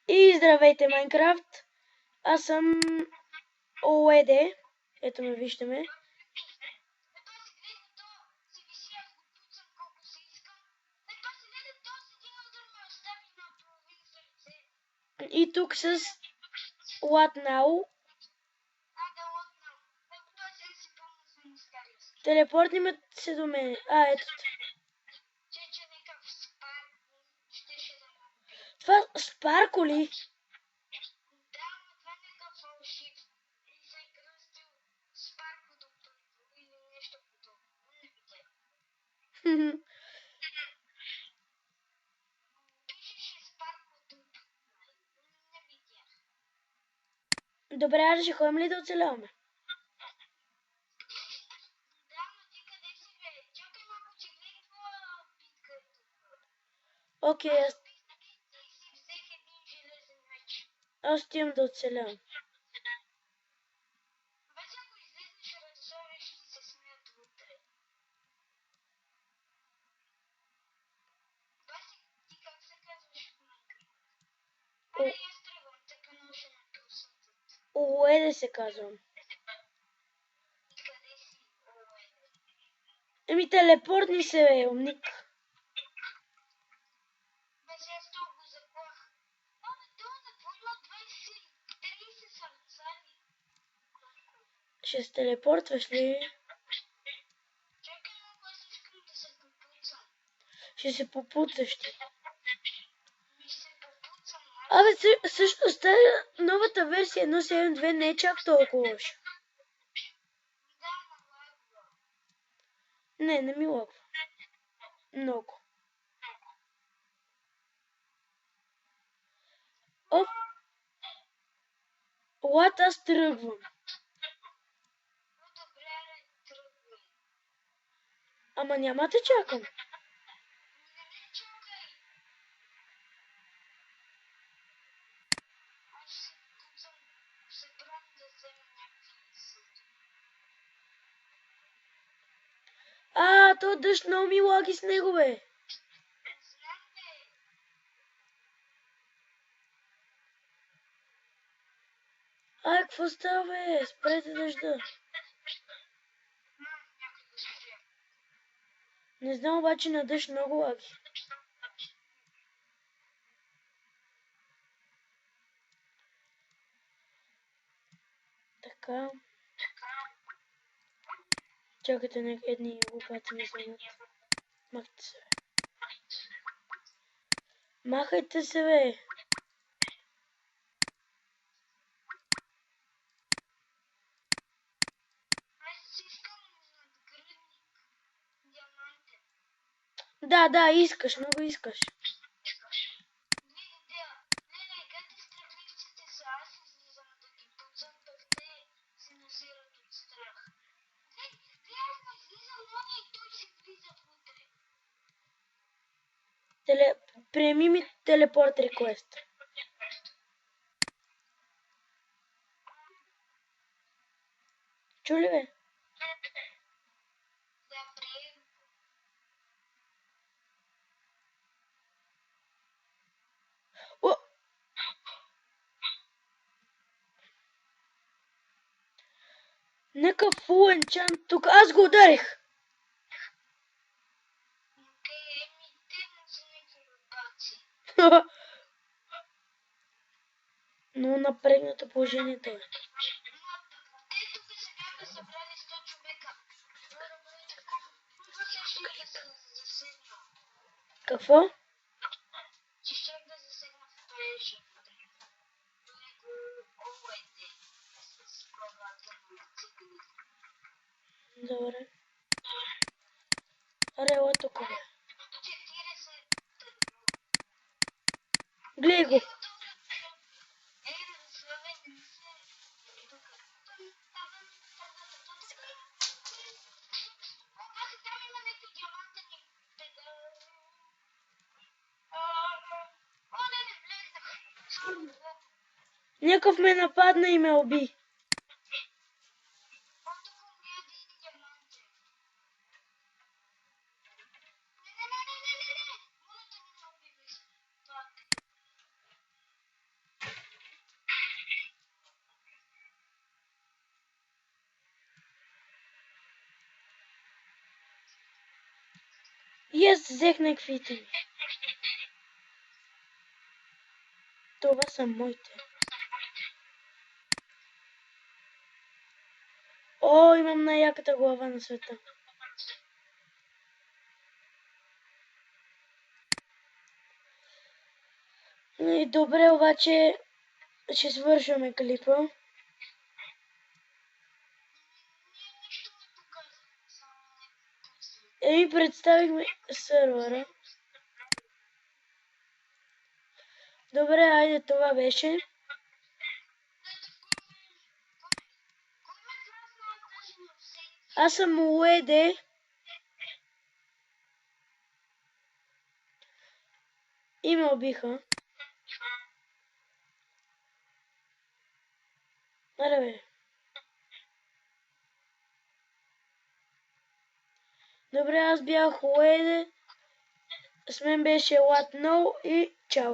И здравейте, Майнкрафт! Аз съм ОЕД. Ето ме виждаме. И тук с What Now. Телепортни ме се до мен. Ето. Това Спарко ли? Добре, аз ще ходим ли да оцеляваме? Окей, аз отивам да оцелявам. ОЕД се казвам. Еми телепортни се, бе, умник. Ще се телепортваш ли? Ще се попуцаш ти. Абе, всъщност новата версия 1.7.2 не е чак толкова лоша. Не ми лагва. Много. Оп! Лад, аз тръгвам. Ама няма те чакам. То дъжд много ми лаги с него, бе. Какво става, бе? Спрете дъжда. Не знам, обаче на дъжд много лаги. Така. Чакайте, нека едни лопати ми вземат. Махайте се, бе. Махайте се, бе. Да, искаш, много искаш. Приеми ми телепорт реквест. Чу ли, бе? О! Нека фул енчант тук. Аз го ударих. Но напрегнато положението е. Какво? Добре. Аре, ела тук, бе. Гледай го. Някакъв ме нападна и ме уби. И аз взех някакви итеми. Това са моите. О, имам най-яката глава на света. И добре, обаче ще свършваме клипа. Представихме сървъра. Добре, айде, това беше. Аз съм Уеде. И ме убиха. Аре бе. Добре, аз бях Уеде. С мен беше Латно и чао.